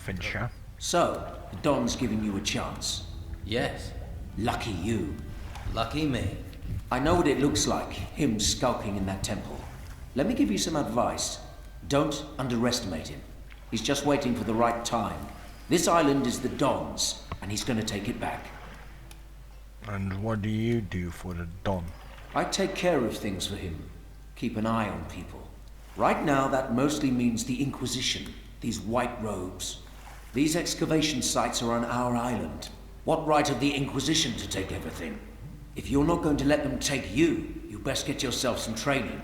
Fincher. So, the Don's giving you a chance. Yes. Lucky you. Lucky me. I know what it looks like, him skulking in that temple. Let me give you some advice. Don't underestimate him. He's just waiting for the right time. This island is the Don's, and he's going to take it back. And what do you do for the Don? I take care of things for him. Keep an eye on people. Right now, that mostly means the Inquisition, these white robes. These excavation sites are on our island. What right have the Inquisition to take everything? If you're not going to let them take you, you best get yourself some training.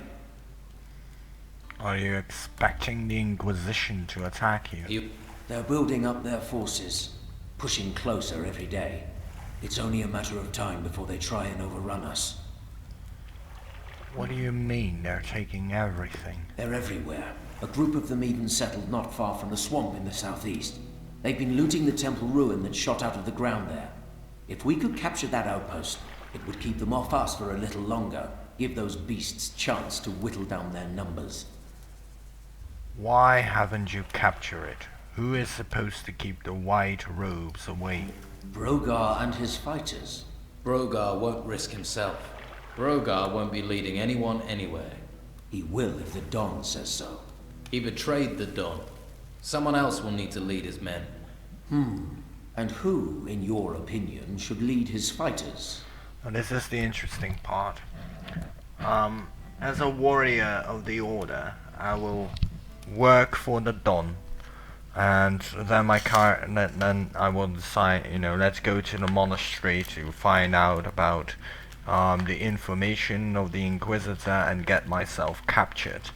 Are you expecting the Inquisition to attack you? They're building up their forces, pushing closer every day. It's only a matter of time before they try and overrun us. What do you mean they're taking everything? They're everywhere. A group of them even settled not far from the swamp in the southeast. They've been looting the temple ruin that shot out of the ground there. If we could capture that outpost, it would keep them off us for a little longer, give those beasts chance to whittle down their numbers. Why haven't you captured it? Who is supposed to keep the white robes away? Brogar and his fighters. Brogar won't risk himself. Brogar won't be leading anyone anywhere. He will if the Don says so. He betrayed the Don. Someone else will need to lead his men. And who, in your opinion, should lead his fighters? Now this is the interesting part. As a warrior of the Order, I will work for the Don. And then then I will decide, let's go to the monastery to find out about the information of the Inquisitor and get myself captured.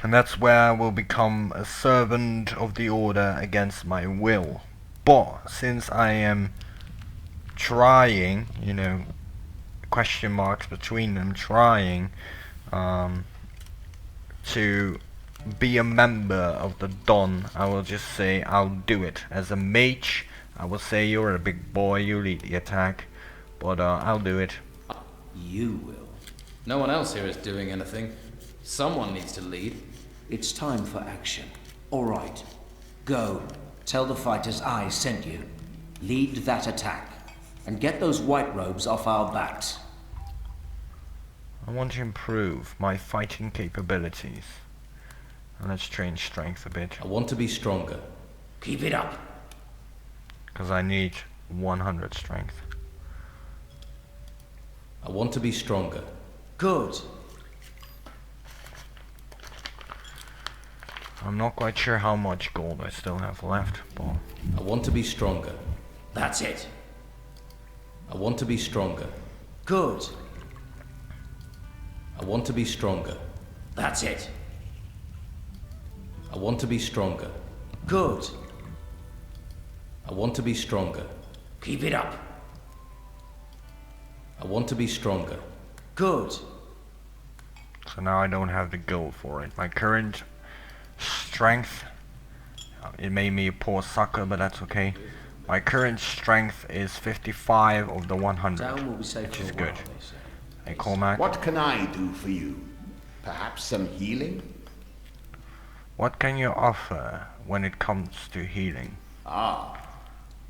And that's where I will become a servant of the Order against my will. But since I am trying, question marks between them, trying to be a member of the Don, I will just say I'll do it. As a mage, I will say you're a big boy, you lead the attack, but I'll do it. You will. No one else here is doing anything. Someone needs to lead. It's time for action. All right. Go. Tell the fighters I sent you. Lead that attack. And get those white robes off our backs. I want to improve my fighting capabilities. And let's train strength a bit. I want to be stronger. Keep it up. Because I need 100 strength. I want to be stronger. Good. I'm not quite sure how much gold I still have left, but... I want to be stronger. That's it. I want to be stronger. Good. I want to be stronger. That's it. I want to be stronger. Good. I want to be stronger. Keep it up. I want to be stronger. Good. So now I don't have the gold for it. My current strength, it made me a poor sucker, but that's okay. My current strength is 55 of the 100, which is good. Hey Cormac. What can I do for you? Perhaps some healing? What can you offer when it comes to healing? I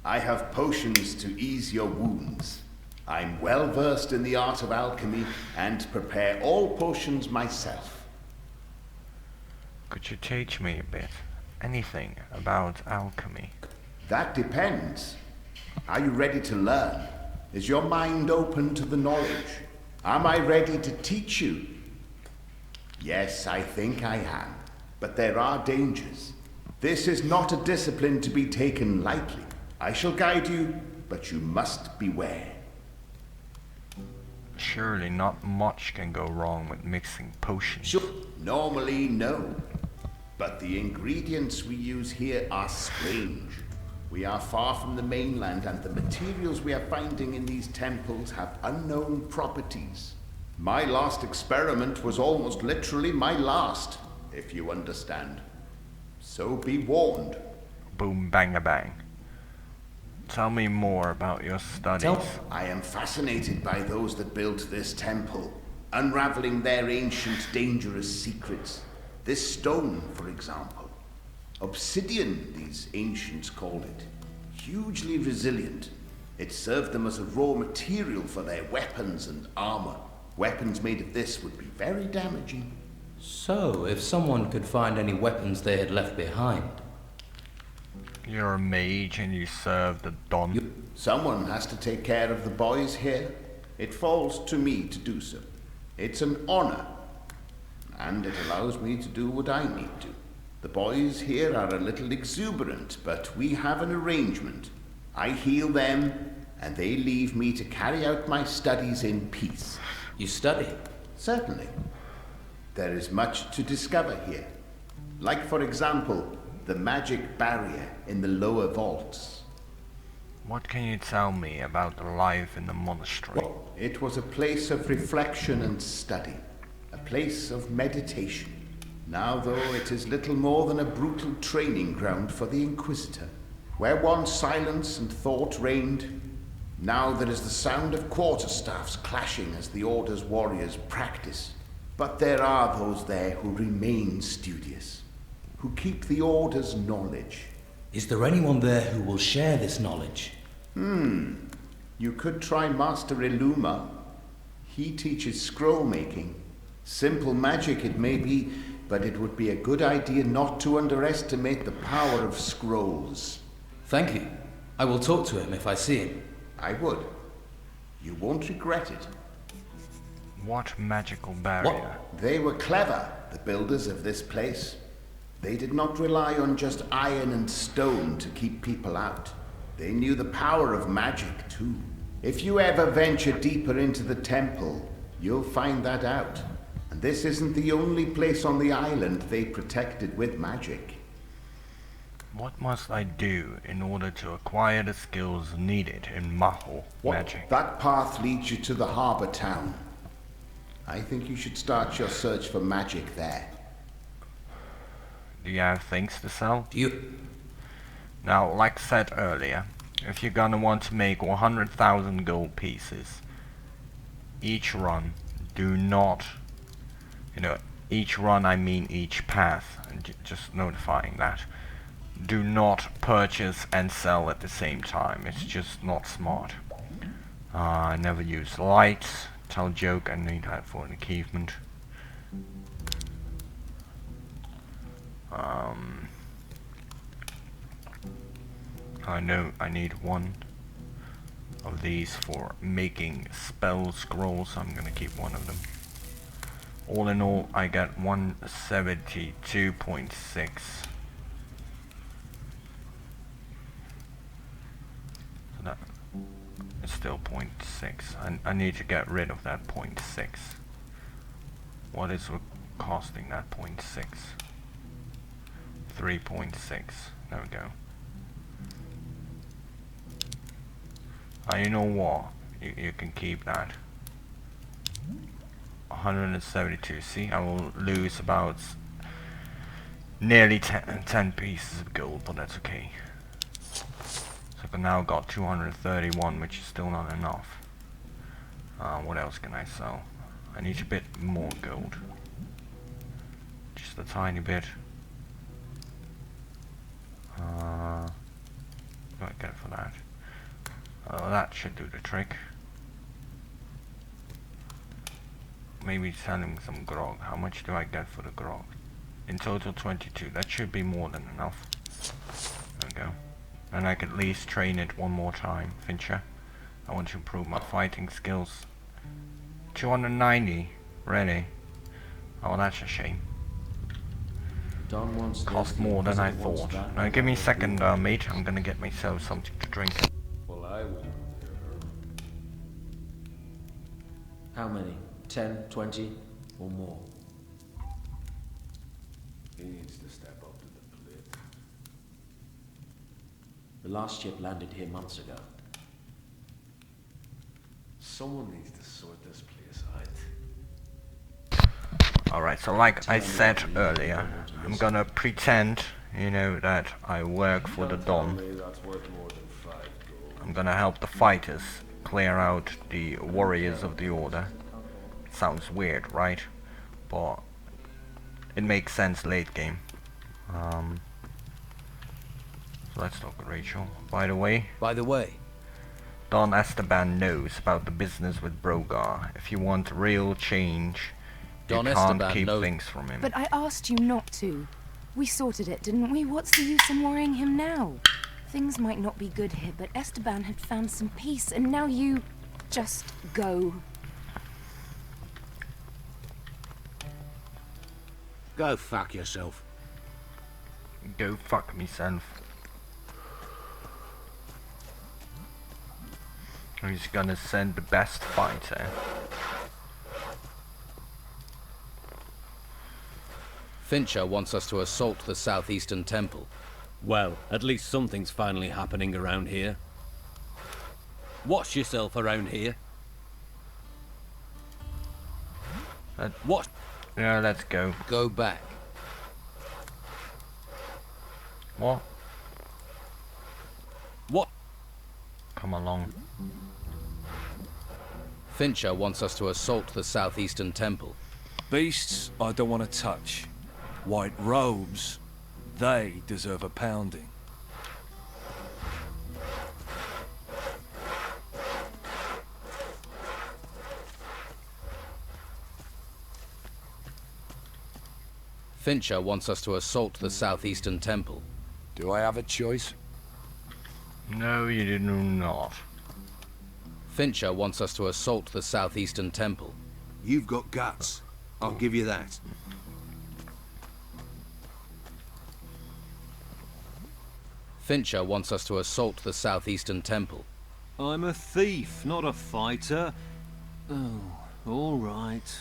have potions to ease your wounds. I'm well versed in the art of alchemy and prepare all potions myself. Could you teach me a bit? Anything about alchemy? That depends. Are you ready to learn? Is your mind open to the knowledge? Am I ready to teach you? Yes, I think I am. But there are dangers. This is not a discipline to be taken lightly. I shall guide you, but you must beware. Surely not much can go wrong with mixing potions. Sure. Normally, no. But the ingredients we use here are strange. We are far from the mainland, and the materials we are finding in these temples have unknown properties. My last experiment was almost literally my last, if you understand. So be warned. Boom, bang, a bang. Tell me more about your studies. I am fascinated by those that built this temple, unraveling their ancient, dangerous secrets. This stone, for example. Obsidian, these ancients called it. Hugely resilient. It served them as a raw material for their weapons and armor. Weapons made of this would be very damaging. So, if someone could find any weapons they had left behind... You're a mage and you serve the Don. Someone has to take care of the boys here. It falls to me to do so. It's an honor. And it allows me to do what I need to. The boys here are a little exuberant, but we have an arrangement. I heal them, and they leave me to carry out my studies in peace. You study? Certainly. There is much to discover here. Like, for example, the magic barrier in the lower vaults. What can you tell me about the life in the monastery? It was a place of reflection and study. A place of meditation. Now, though, it is little more than a brutal training ground for the Inquisitor. Where once silence and thought reigned, now there is the sound of quarterstaffs clashing as the Order's warriors practice. But there are those there who remain studious, who keep the Order's knowledge. Is there anyone there who will share this knowledge? You could try Master Illumar. He teaches scroll making. Simple magic it may be, but it would be a good idea not to underestimate the power of scrolls. Thank you. I will talk to him if I see him. I would. You won't regret it. What magical barrier? They were clever, the builders of this place. They did not rely on just iron and stone to keep people out. They knew the power of magic, too. If you ever venture deeper into the temple, you'll find that out. And this isn't the only place on the island they protected with magic. What must I do in order to acquire the skills needed in Maho magic? That path leads you to the harbor town. I think you should start your search for magic there. Do you have things to sell? You... Now, like said earlier, if you're gonna want to make 100,000 gold pieces, each run, do not, each run I mean each path, just notifying that. Do not purchase and sell at the same time, it's just not smart. I never use lights, tell joke, I need that for an achievement. I know I need one of these for making spell scrolls, so I'm gonna keep one of them. All in all, I get 172.6. So that is still 0.6. I need to get rid of that 0.6. What is costing that 0.6? 3.6. There we go. You know what? You can keep that. 172. See, I will lose about nearly 10 pieces of gold, but that's okay. So I've now got 231, which is still not enough. What else can I sell? I need a bit more gold. Just a tiny bit. What do I get for that? Oh, that should do the trick. Maybe selling some grog. How much do I get for the grog? In total 22. That should be more than enough. There we go. And I can at least train it one more time. Fincher, I want to improve my fighting skills. 290? Really? Oh, that's a shame. Cost more than I thought. Now give me a second, mate. I'm gonna get myself something to drink. Well, I will. How many? 10, 20, or more? He needs to step up to the plate. The last ship landed here months ago. Someone needs to sort this place out. Alright, so like I said earlier, I'm gonna pretend, that I work for the Dawn. That's worth more than 5 gold. I'm gonna help the fighters clear out the warriors of the Order. Sounds weird, right? But it makes sense late game. So let's talk to Rachel. By the way, Don Esteban knows about the business with Brogar. If you want real change, you can't keep things from him. But I asked you not to. We sorted it, didn't we? What's the use in worrying him now? Things might not be good here, but Esteban had found some peace, and now you... just go. Go fuck yourself. Go fuck myself. He's gonna send the best fighter. Fincher wants us to assault the southeastern temple. Well, at least something's finally happening around here. Watch yourself around here. What? Yeah, let's go. Go back. What? What? Come along. Fincher wants us to assault the southeastern temple. Beasts I don't want to touch. White robes, they deserve a pounding. Fincher wants us to assault the southeastern temple. Do I have a choice? No, you do not. Fincher wants us to assault the southeastern temple. You've got guts. I'll give you that. Fincher wants us to assault the southeastern temple. I'm a thief, not a fighter. Oh, all right.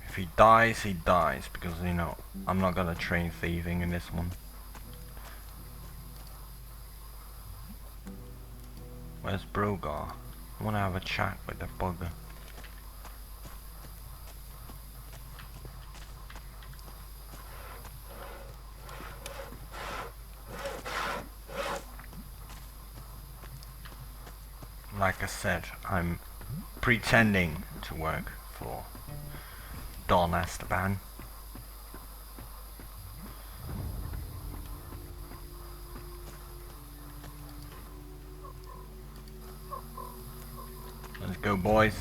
If he dies, he dies, because, you know, I'm not gonna train thieving in this one. Where's Brogar? I wanna have a chat with the bugger. Like I said, I'm pretending to work for Don Esteban. Let's go, boys.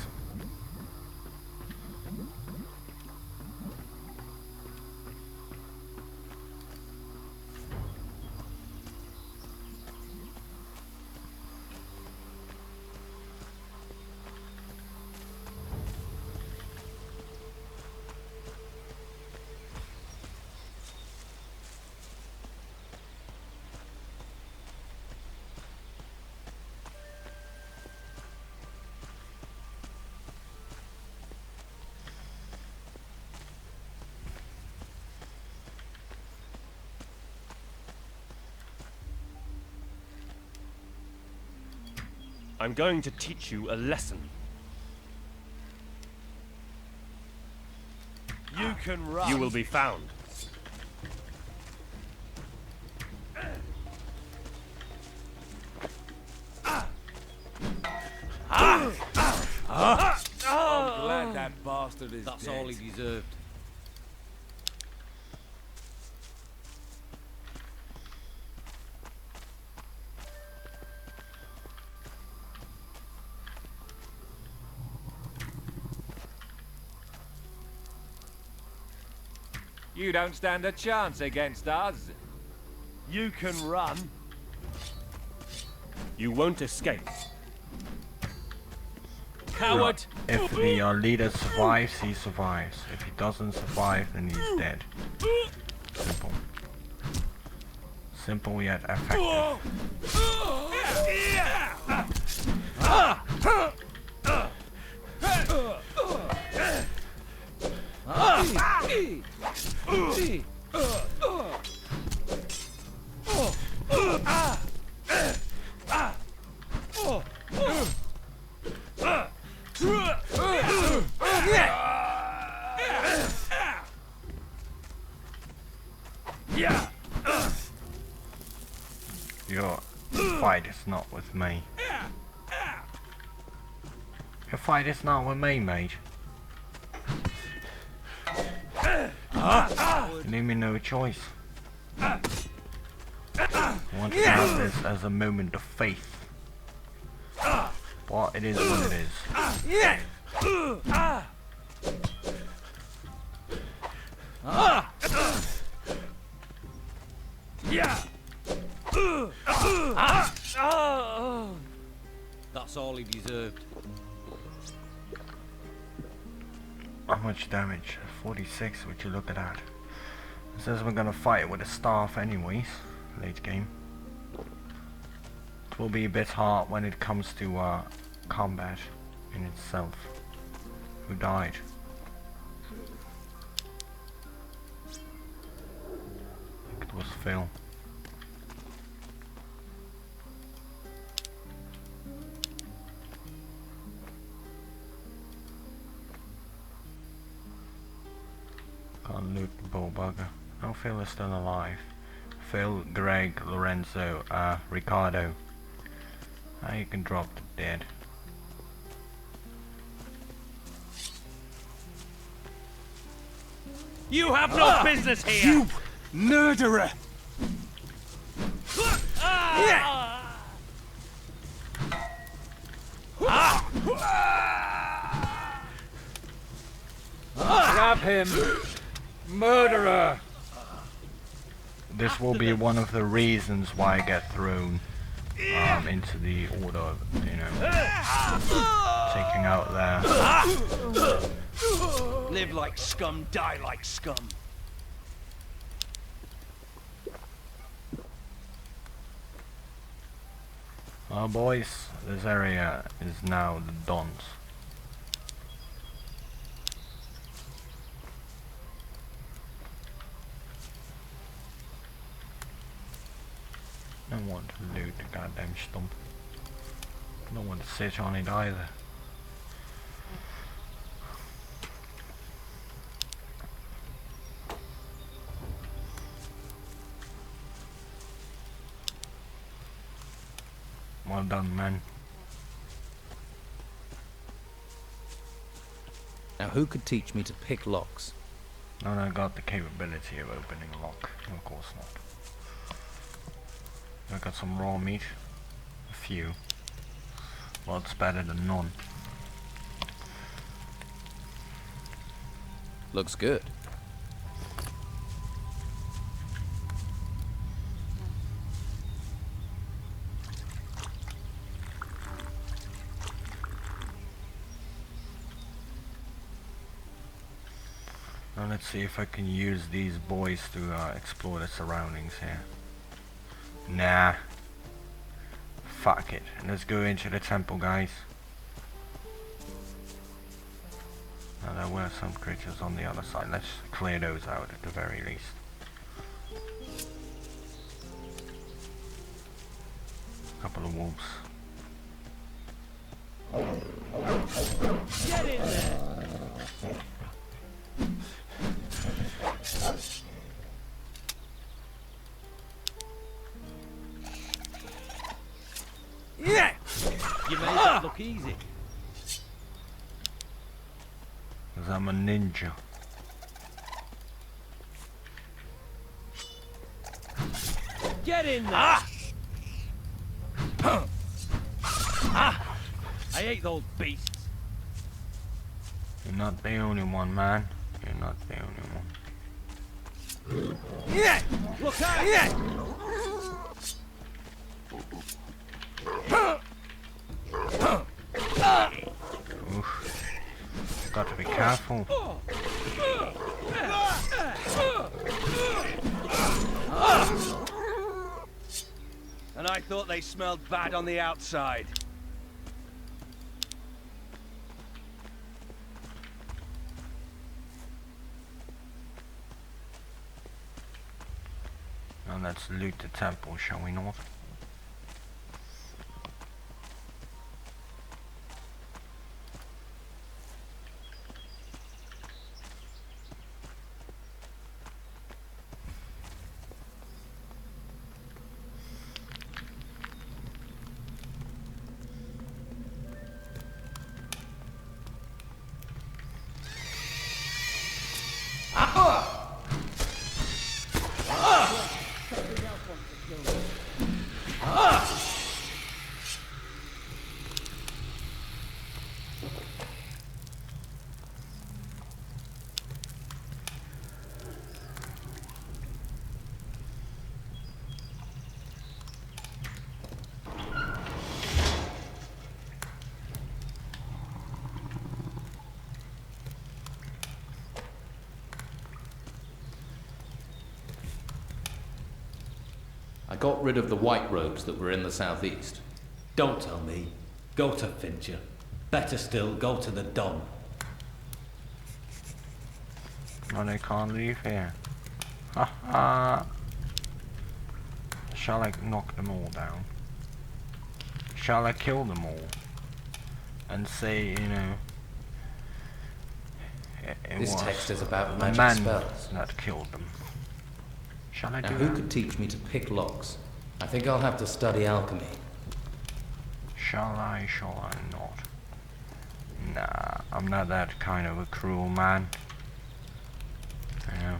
I'm going to teach you a lesson. You can run. You will be found. I'm glad that bastard is That's dead. all he deserved. You don't stand a chance against us. You can run. You won't escape. Coward! If the leader survives, he survives. If he doesn't survive, then he's dead. Simple. Simple yet effective. Your fight is not with me. Your fight is not with me, mate. You leave me no choice. I want to have this as a moment of faith. But it is what it is. That's all he deserved. How much damage? 46, would you look at that? It says we're gonna fight with a staff anyways, late game. It will be a bit hard when it comes to combat in itself. Who died? I think it was Phil. Can't loot the bull bugger. No, Phil is still alive. Phil, Greg, Lorenzo, Ricardo. You can drop the dead. You have no business here! You murderer! Grab him! Murderer! This will be one of the reasons why I get thrown into the order, you know, taking out there. Live like scum, die like scum. Boys, this area is now the Dons. Don't want to loot the goddamn stump. Don't want to sit on it either. Well done, man. Now who could teach me to pick locks? None I got the capability of opening a lock. Of course not. I got some raw meat. A few. Well, it's better than none. Looks good. Now let's see if I can use these boys to explore the surroundings here. Nah. Fuck it. Let's go into the temple, guys. Now there were some creatures on the other side. Let's clear those out at the very least. Couple of wolves. Get in there! You made that look easy. Because I'm a ninja. Get in there! I hate those beasts. You're not the only one, man. You're not the only one. Look out! Oof. Got to be careful. And I thought they smelled bad on the outside. Now let's loot the temple, shall we not? I got rid of the white robes that were in the southeast. Don't tell me. Go to Fincher. Better still, go to the Don. No, they can't leave here. Ha ha. Shall I knock them all down? Shall I kill them all? And say, you know, it This was text is about the magic man spells. that killed them. Shall I Now, do who that? could teach me to pick locks? I think I'll have to study alchemy. Shall I not? Nah, I'm not that kind of a cruel man. You know.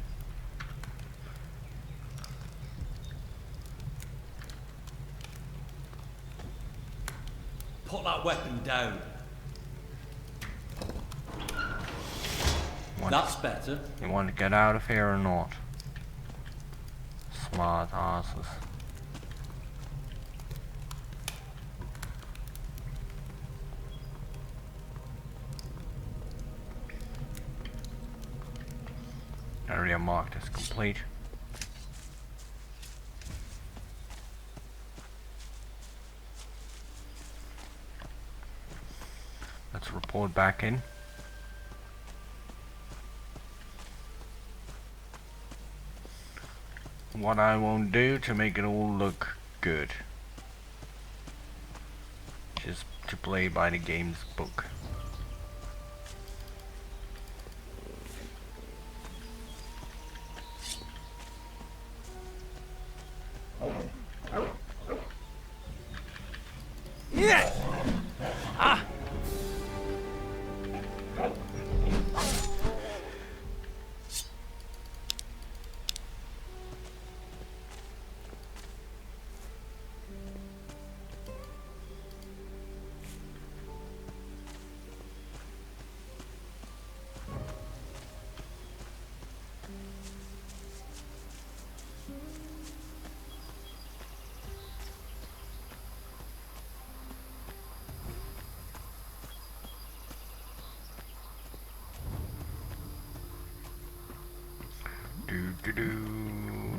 Put that weapon down. Want- That's better. You want to get out of here or not? Smart asses. Area marked as complete. Let's report back in. What I won't do to make it all look good. Just to play by the game's book.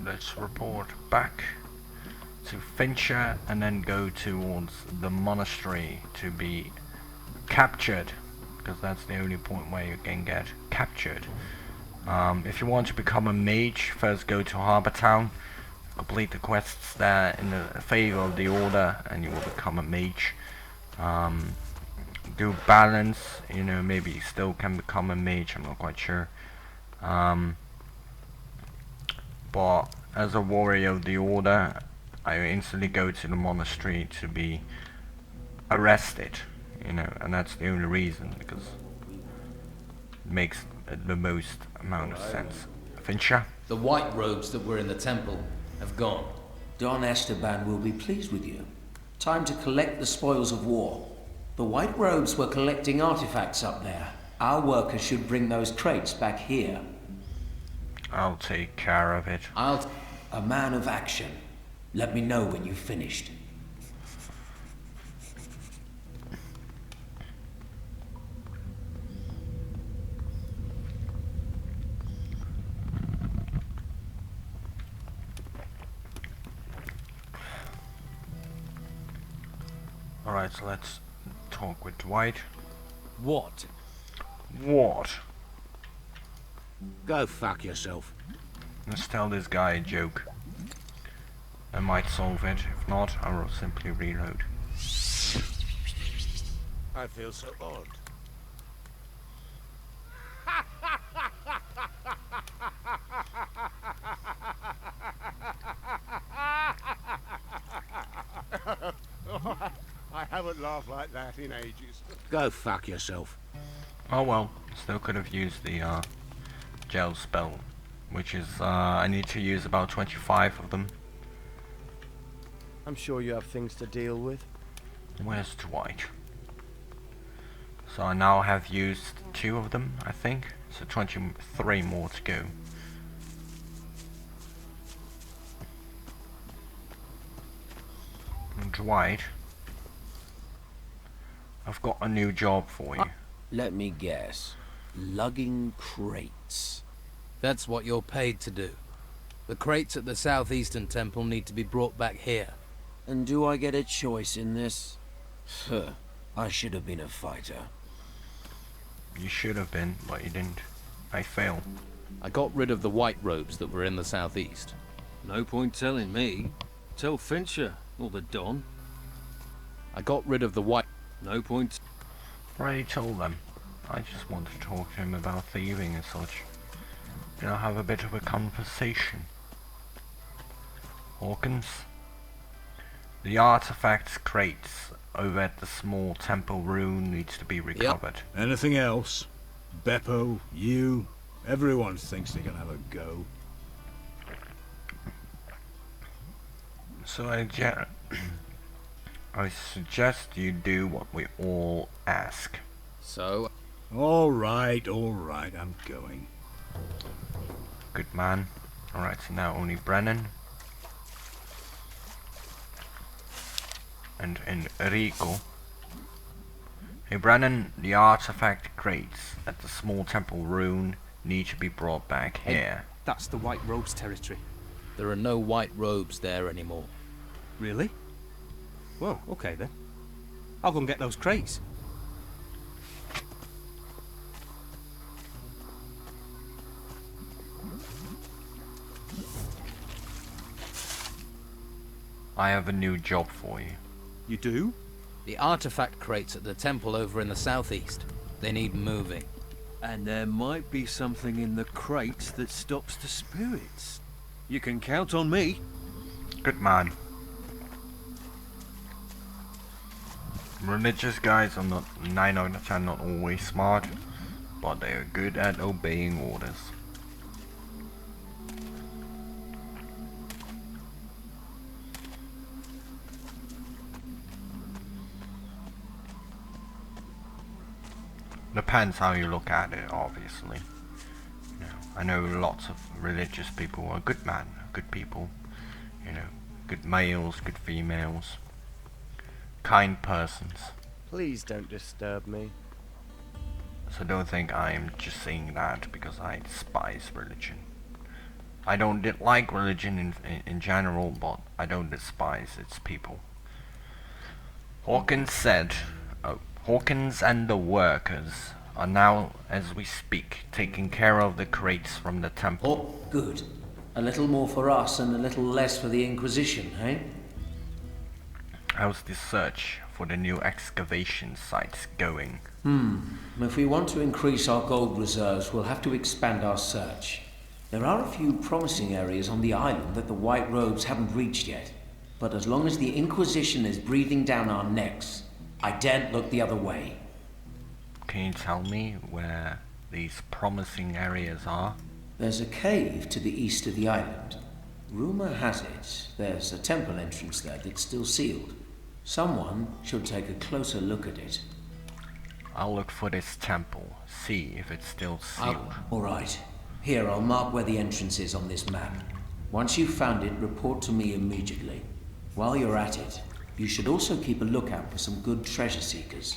Let's report back to Fincher and then go towards the monastery to be captured, because that's the only point where you can get captured. If you want to become a mage, first go to Harbour Town, complete the quests there in the favor of the order, and you will become a mage. Do balance, you know, maybe you still can become a mage, I'm not quite sure. But as a warrior of the order, I instantly go to the monastery to be arrested, you know, and that's the only reason, because it makes the most amount of sense. Fincher? The white robes that were in the temple have gone. Don Esteban will be pleased with you. Time to collect the spoils of war. The white robes were collecting artifacts up there. Our workers should bring those crates back here. I'll take care of it. A man of action. Let me know when you've finished. Alright, so let's talk with Dwight. What? What? Go fuck yourself. Let's tell this guy a joke. I might solve it. If not, I will simply reload. I feel so odd. I haven't laughed like that in ages. Go fuck yourself. Oh well, still could have used the gel spell, which is I need to use about 25 of them. I'm sure you have things to deal with. Where's Dwight? So I now have used 2 of them, I think. So 23 more to go. And Dwight, I've got a new job for you. Let me guess. Lugging crates. That's what you're paid to do. The crates at the southeastern temple need to be brought back here. And do I get a choice in this? I should have been a fighter. You should have been, but you didn't. I failed. I got rid of the white robes that were in the southeast. No point telling me. Tell Fincher, or the Don. I got rid of the white... No point... Already told them. I just want to talk to him about thieving and such. You know, have a bit of a conversation. Hawkins? The artifacts crates over at the small temple room needs to be recovered. Anything else? Beppo, you, everyone thinks they can have a go. So I suggest you do what we all ask. So... All right, I'm going. Good man. Alright, so now only Branon and Enrico. Hey Branon, the artifact crates at the small temple ruin need to be brought back here. That's the White Robes territory. There are no white robes there anymore. Really? Well, okay then. I'll go and get those crates. I have a new job for you. You do? The artifact crates at the temple over in the southeast. They need moving. And there might be something in the crates that stops the spirits. You can count on me. Good man. Religious guys are not 9 out of 10 not always smart, but they are good at obeying orders. Depends how you look at it, obviously. You know, I know lots of religious people who are good men, good people. You know, good males, good females. Kind persons. Please don't disturb me. So don't think I am just saying that because I despise religion. I don't like religion in general, but I don't despise its people. Hawkins said, Hawkins and the workers are now, as we speak, taking care of the crates from the temple. Oh, good. A little more for us and a little less for the Inquisition, eh? How's the search for the new excavation sites going? If we want to increase our gold reserves, we'll have to expand our search. There are a few promising areas on the island that the White Robes haven't reached yet. But as long as the Inquisition is breathing down our necks, I daren't look the other way. Can you tell me where these promising areas are? There's a cave to the east of the island. Rumor has it there's a temple entrance there that's still sealed. Someone should take a closer look at it. I'll look for this temple, see if it's still sealed. All right. Here, I'll mark where the entrance is on this map. Once you've found it, report to me immediately. While you're at it, you should also keep a lookout for some good treasure seekers.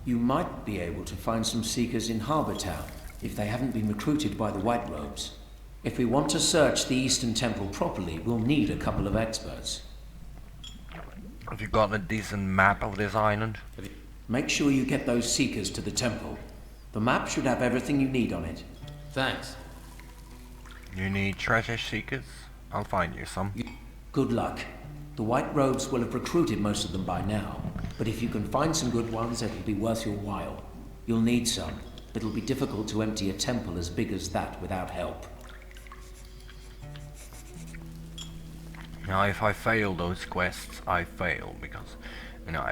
You might be able to find some seekers in Harbour Town, if they haven't been recruited by the White Robes. If we want to search the Eastern Temple properly, we'll need a couple of experts. Have you got a decent map of this island? Make sure you get those seekers to the temple. The map should have everything you need on it. Thanks. You need treasure seekers? I'll find you some. Good luck. The White Robes will have recruited most of them by now, but if you can find some good ones, it'll be worth your while. You'll need some. It'll be difficult to empty a temple as big as that without help. Now, if I fail those quests, I fail because, you know,